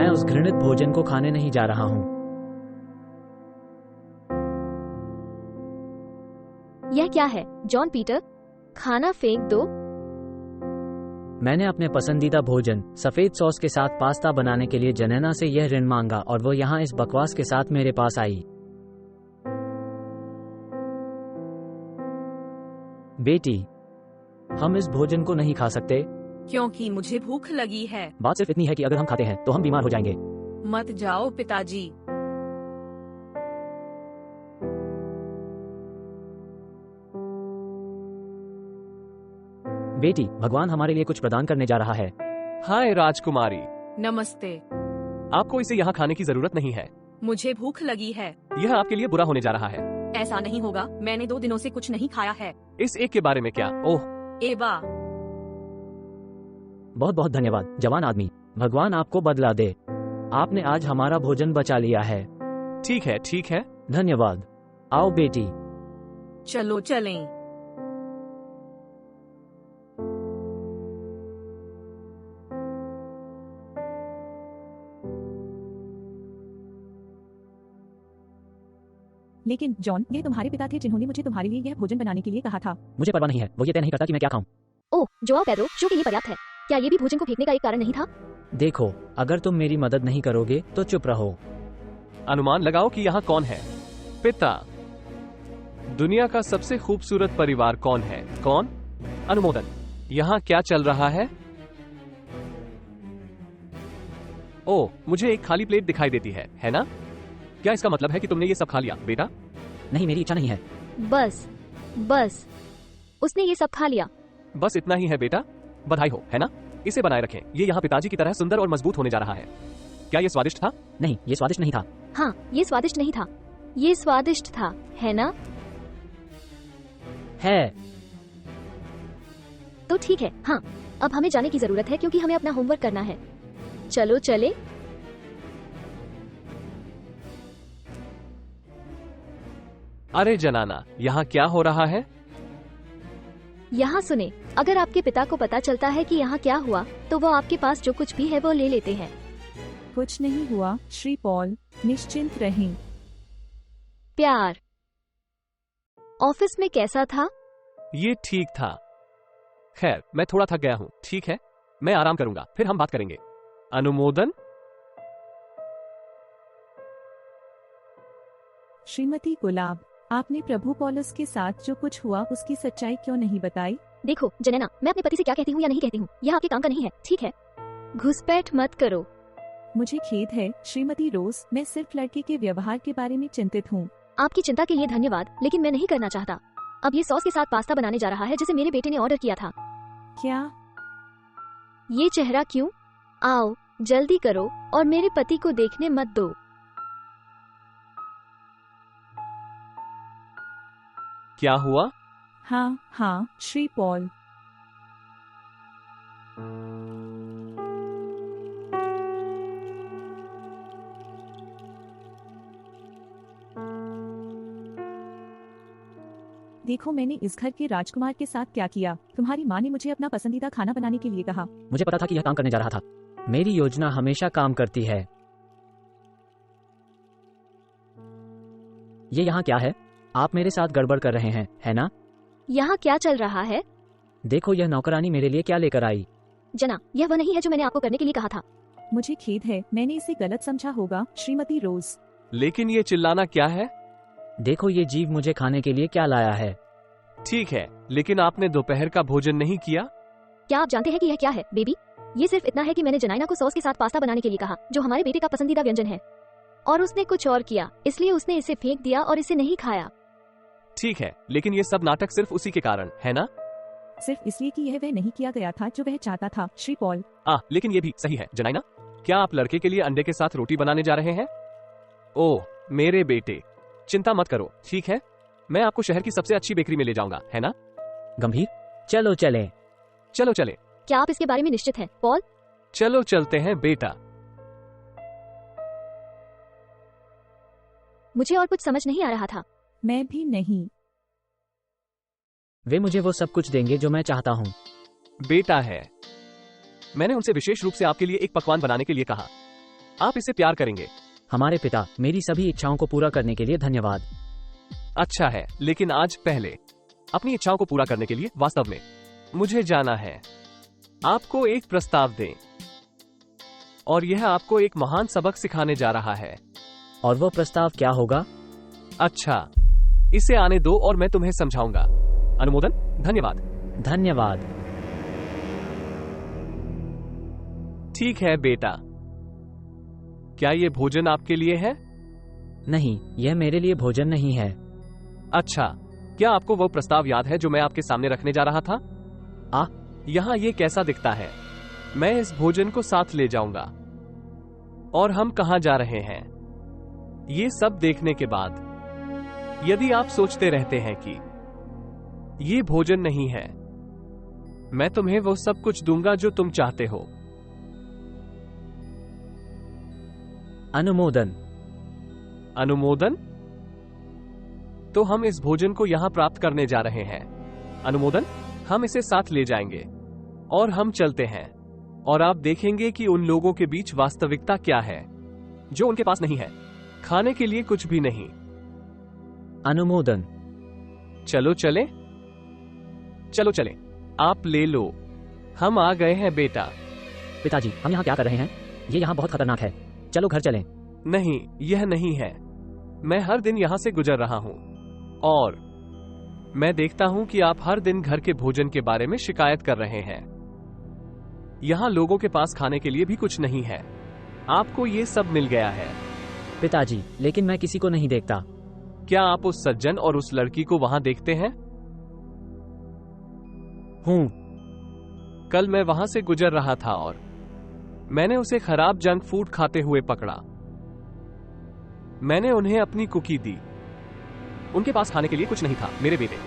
मैं उस घृणित भोजन को खाने नहीं जा रहा हूँ। यह क्या है जॉन पीटर? खाना फेंक दो। मैंने अपने पसंदीदा भोजन सफेद सॉस के साथ पास्ता बनाने के लिए जनेना से यह ऋण मांगा और वो यहाँ इस बकवास के साथ मेरे पास आई। बेटी, हम इस भोजन को नहीं खा सकते क्योंकि मुझे भूख लगी है। बात सिर्फ इतनी है कि अगर हम खाते हैं तो हम बीमार हो जाएंगे। मत जाओ पिताजी। बेटी, भगवान हमारे लिए कुछ प्रदान करने जा रहा है। हाय राजकुमारी, नमस्ते। आपको इसे यहाँ खाने की जरूरत नहीं है। मुझे भूख लगी है। यह आपके लिए बुरा होने जा रहा है। ऐसा नहीं होगा, मैंने 2 दिनों से कुछ नहीं खाया है। इस एक के बारे में क्या? ओह, एबा। बहुत बहुत धन्यवाद जवान आदमी। भगवान आपको बदला दे। आपने आज हमारा भोजन बचा लिया है। ठीक है ठीक है। धन्यवाद। आओ बेटी। चलो चलें। लेकिन जॉन, ये तुम्हारे पिता थे जिन्होंने मुझे तुम्हारे लिए यह भोजन बनाने के लिए कहा था। मुझे परवाह नहीं है, वो ये तय नहीं करता कि मैं क्या खाऊं। ओह जोआओ पेड्रो, शो के लिए पर्याप्त है। क्या ये भी भोजन को फेंकने का एक कारण नहीं था? देखो, अगर तुम मेरी मदद नहीं करोगे तो चुप रहो। अनुमान लगाओ कि यहाँ कौन है। पिता, दुनिया का सबसे खूबसूरत परिवार कौन है? कौन? अनुमोदन। यहाँ क्या चल रहा है? ओह, मुझे एक खाली प्लेट दिखाई देती है ना? क्या इसका मतलब है कि तुमने ये सब खा लिया बेटा? नहीं, मेरी इच्छा नहीं है। बस उसने ये सब खा लिया। बस इतना ही है बेटा? बधाई हो, है ना? इसे बनाए रखें। ये यहाँ पिताजी की तरह सुंदर और मजबूत होने जा रहा है। क्या ये स्वादिष्ट था? नहीं, ये स्वादिष्ट नहीं था। हाँ, ये स्वादिष्ट नहीं था। ये स्वादिष्ट था, है ना? है। तो ठीक है। हाँ, अब हमें जाने की जरूरत है क्योंकि हमें अपना होमवर्क करना है। चलो चले। अरे जनाना, यहाँ क्या हो रहा है? यहाँ सुने, अगर आपके पिता को पता चलता है कि यहाँ क्या हुआ तो वो आपके पास जो कुछ भी है वो ले लेते हैं। कुछ नहीं हुआ श्री पॉल, निश्चिंत रहें। प्यार। ऑफिस में कैसा था? ये ठीक था। खैर, मैं थोड़ा थक गया हूँ। ठीक है, मैं आराम करूंगा, फिर हम बात करेंगे। अनुमोदन। श्रीमती गुलाब, आपने प्रभु पौलुस के साथ जो कुछ हुआ उसकी सच्चाई क्यों नहीं बताई? देखो जनेना, मैं अपने पति से क्या कहती हूँ या नहीं कहती हूँ, यह आपके काम का नहीं है, ठीक है? घुसपैठ मत करो। मुझे खेद है श्रीमती रोज, मैं सिर्फ लड़के के व्यवहार के बारे में चिंतित हूँ। आपकी चिंता के लिए धन्यवाद, लेकिन मैं नहीं करना चाहता। अब ये सॉस के साथ पास्ता बनाने जा रहा है जिसे मेरे बेटे ने ऑर्डर किया था। क्या? ये चेहरा क्यों? आओ जल्दी करो और मेरे पति को देखने मत दो। क्या हुआ? हाँ, श्री पॉल। देखो, मैंने इस घर के राजकुमार के साथ क्या किया। तुम्हारी माँ ने मुझे अपना पसंदीदा खाना बनाने के लिए कहा। मुझे पता था कि यह काम करने जा रहा था। मेरी योजना हमेशा काम करती है। ये यहाँ क्या है? आप मेरे साथ गड़बड़ कर रहे हैं, है ना? यहाँ क्या चल रहा है? देखो, यह नौकरानी मेरे लिए क्या लेकर आई। जना, यह वह नहीं है जो मैंने आपको करने के लिए कहा था। मुझे खेद है, मैंने इसे गलत समझा होगा श्रीमती रोज। लेकिन ये चिल्लाना क्या है? देखो, ये जीव मुझे खाने के लिए क्या लाया है। ठीक है, लेकिन आपने दोपहर का भोजन नहीं किया? क्या आप जानते हैं कि यह क्या है बेबी? ये सिर्फ इतना है कि मैंने जनाइना को सॉस के साथ पास्ता बनाने के लिए कहा, जो हमारे बेटे का पसंदीदा व्यंजन है, और उसने कुछ और किया, इसलिए उसने इसे फेंक दिया और इसे नहीं खाया। ठीक है, लेकिन ये सब नाटक सिर्फ उसी के कारण है ना? सिर्फ इसलिए कि यह वह नहीं किया गया था जो वह चाहता था श्री पॉल। लेकिन ये भी सही है जनाइना। क्या आप लड़के के लिए अंडे के साथ रोटी बनाने जा रहे हैं? ओह मेरे बेटे, चिंता मत करो, ठीक है? मैं आपको शहर की सबसे अच्छी बेकरी में ले जाऊंगा, है ना? गंभीर, चलो चलें। चलो चले। क्या आप इसके बारे में निश्चित हैं, पॉल? चलो चलते हैं बेटा। मुझे और कुछ समझ नहीं आ रहा था। मैं भी नहीं। वे मुझे वो सब कुछ देंगे जो मैं चाहता हूँ। बेटा है, मैंने उनसे विशेष रूप से आपके लिए एक पकवान बनाने के लिए कहा। आप इसे प्यार करेंगे। हमारे पिता, मेरी सभी इच्छाओं को पूरा करने के लिए धन्यवाद। अच्छा है, लेकिन आज पहले अपनी इच्छाओं को पूरा करने के लिए वास्तव में मुझे जाना है। आपको एक प्रस्ताव दें और यह आपको एक महान सबक सिखाने जा रहा है। और वो प्रस्ताव क्या होगा? अच्छा, इसे आने दो और मैं तुम्हें समझाऊंगा। अनुमोदन, धन्यवाद। धन्यवाद। ठीक है बेटा, क्या ये भोजन आपके लिए है? नहीं, यह मेरे लिए भोजन नहीं है। अच्छा, क्या आपको वो प्रस्ताव याद है जो मैं आपके सामने रखने जा रहा था? यहाँ ये कैसा दिखता है? मैं इस भोजन को साथ ले जाऊंगा। और हम कहां जा रहे हैं? ये सब देखने के बाद यदि आप सोचते रहते हैं कि ये भोजन नहीं है, मैं तुम्हें वो सब कुछ दूंगा जो तुम चाहते हो। अनुमोदन। अनुमोदन? तो हम इस भोजन को यहां प्राप्त करने जा रहे हैं। अनुमोदन, हम इसे साथ ले जाएंगे और हम चलते हैं और आप देखेंगे कि उन लोगों के बीच वास्तविकता क्या है जो उनके पास नहीं है, खाने के लिए कुछ भी नहीं। अनुमोदन। चलो चले, चलो चले, आप ले लो। हम आ गए हैं बेटा। पिताजी, हम यहाँ क्या कर रहे हैं? ये यहाँ बहुत खतरनाक है। चलो घर चलें। नहीं, यह नहीं है। मैं हर दिन यहाँ से गुजर रहा हूँ और मैं देखता हूँ कि आप हर दिन घर के भोजन के बारे में शिकायत कर रहे हैं। यहाँ लोगों के पास खाने के लिए भी कुछ नहीं है। आपको ये सब मिल गया है। पिताजी, लेकिन मैं किसी को नहीं देखता। क्या आप उस सज्जन और उस लड़की को वहां देखते हैं? हूँ। कल मैं वहां से गुजर रहा था और मैंने उसे खराब जंक फूड खाते हुए पकड़ा। मैंने उन्हें अपनी कुकी दी। उनके पास खाने के लिए कुछ नहीं था, मेरे बेटे।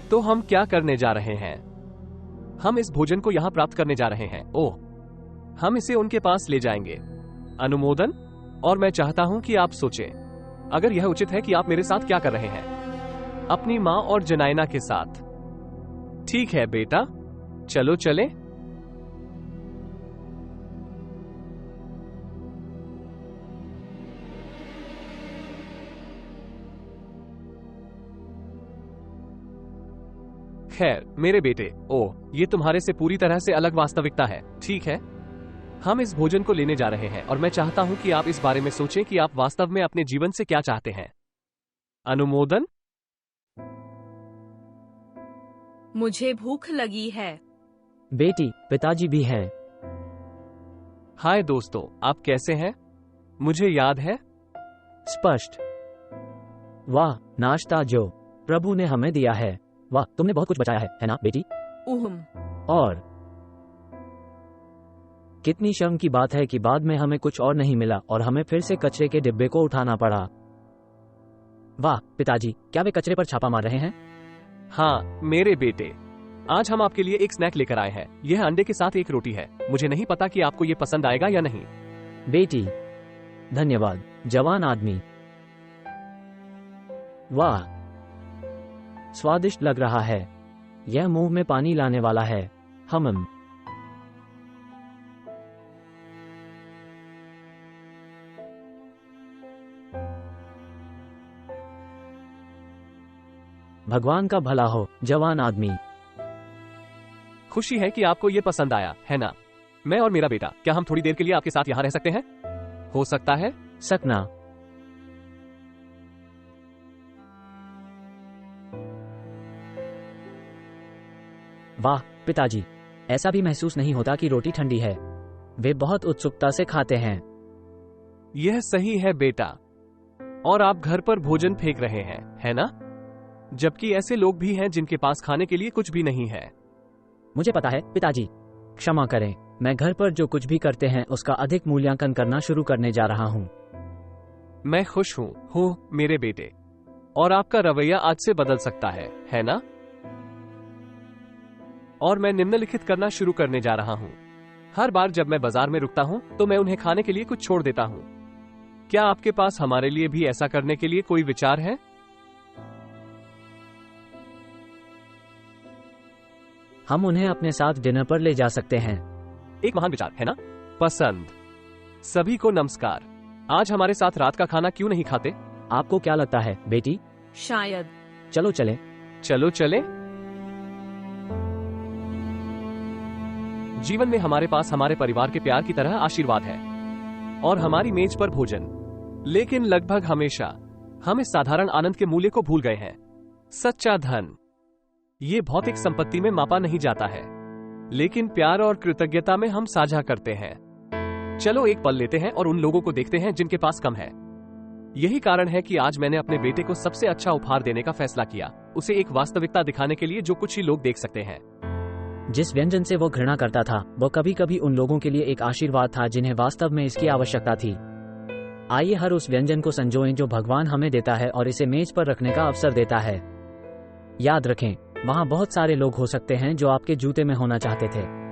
तो हम क्या करने जा रहे हैं? हम इस भोजन को यहां प्राप्त करने जा रहे हैं। ओह, हम इसे उनके पास ले जाएंगे। अनुमोदन, और मैं चाहता हूं कि आप सोचें, अगर यह उचित है कि आप मेरे साथ क्या कर रहे हैं, अपनी मां और जनाइना के साथ। ठीक है बेटा, चलो चले। खैर मेरे बेटे, ओह, ये तुम्हारे से पूरी तरह से अलग वास्तविकता है। ठीक है, हम इस भोजन को लेने जा रहे हैं और मैं चाहता हूं कि आप इस बारे में सोचें कि आप वास्तव में अपने जीवन से क्या चाहते हैं। अनुमोदन? मुझे भूख लगी है। बेटी, पिताजी भी हैं। हाय दोस्तों, आप कैसे हैं? मुझे याद है। स्पष्ट। वाह, नाश्ता जो प्रभु ने हमें दिया है। वाह, तुमने बहुत कुछ बचाया है ना बेटी? और कितनी शर्म की बात है कि बाद में हमें कुछ और नहीं मिला और हमें फिर से कचरे के डिब्बे को उठाना पड़ा। वाह पिताजी, क्या वे कचरे पर छापा मार रहे हैं? हाँ मेरे बेटे, आज हम आपके लिए एक स्नैक लेकर आए हैं। यह अंडे के साथ एक रोटी है। मुझे नहीं पता कि आपको ये पसंद आएगा या नहीं। बेटी, धन्यवाद जवान आदमी। वाह, स्वादिष्ट लग रहा है। यह मुंह में पानी लाने वाला है। हम भगवान का भला हो जवान आदमी। खुशी है कि आपको ये पसंद आया, है ना? मैं और मेरा बेटा, क्या हम थोड़ी देर के लिए आपके साथ यहाँ रह सकते हैं? हो सकता है। सकना। वाह पिताजी, ऐसा भी महसूस नहीं होता कि रोटी ठंडी है। वे बहुत उत्सुकता से खाते हैं। यह सही है बेटा। और आप घर पर भोजन फेंक रहे हैं, है ना? जबकि ऐसे लोग भी हैं जिनके पास खाने के लिए कुछ भी नहीं है। मुझे पता है पिताजी, क्षमा करें। मैं घर पर जो कुछ भी करते हैं उसका अधिक मूल्यांकन करना शुरू करने जा रहा हूँ। मैं खुश हूँ मेरे बेटे। और आपका रवैया आज से बदल सकता है ना? और मैं निम्नलिखित करना शुरू करने जा रहा हूँ। हर बार जब मैं बाजार में रुकता हूँ तो मैं उन्हें खाने के लिए कुछ छोड़ देता हूँ। क्या आपके पास हमारे लिए भी ऐसा करने के लिए कोई विचार है? हम उन्हें अपने साथ डिनर पर ले जा सकते हैं। एक महान विचार, है ना? पसंद। सभी को नमस्कार। आज हमारे साथ रात का खाना क्यों नहीं खाते? आपको क्या लगता है बेटी? शायद। चलो चले। चलो चले। जीवन में हमारे पास हमारे परिवार के प्यार की तरह आशीर्वाद है और हमारी मेज पर भोजन, लेकिन लगभग हमेशा हम इस साधारण आनंद के मूल्य को भूल गए हैं। सच्चा धन ये भौतिक संपत्ति में मापा नहीं जाता है, लेकिन प्यार और कृतज्ञता में हम साझा करते हैं। चलो एक पल लेते हैं और उन लोगों को देखते हैं जिनके पास कम है। यही कारण है कि आज मैंने अपने बेटे को सबसे अच्छा उपहार देने का फैसला किया, उसे एक वास्तविकता दिखाने के लिए जो कुछ ही लोग देख सकते हैं। जिस व्यंजन से वो घृणा करता था, वो कभी कभी उन लोगों के लिए एक आशीर्वाद था जिन्हें वास्तव में इसकी आवश्यकता थी। आइए हर उस व्यंजन को संजोएं जो भगवान हमें देता है और इसे मेज पर रखने का अवसर देता है। याद रखें, वहाँ बहुत सारे लोग हो सकते हैं जो आपके जूते में होना चाहते थे,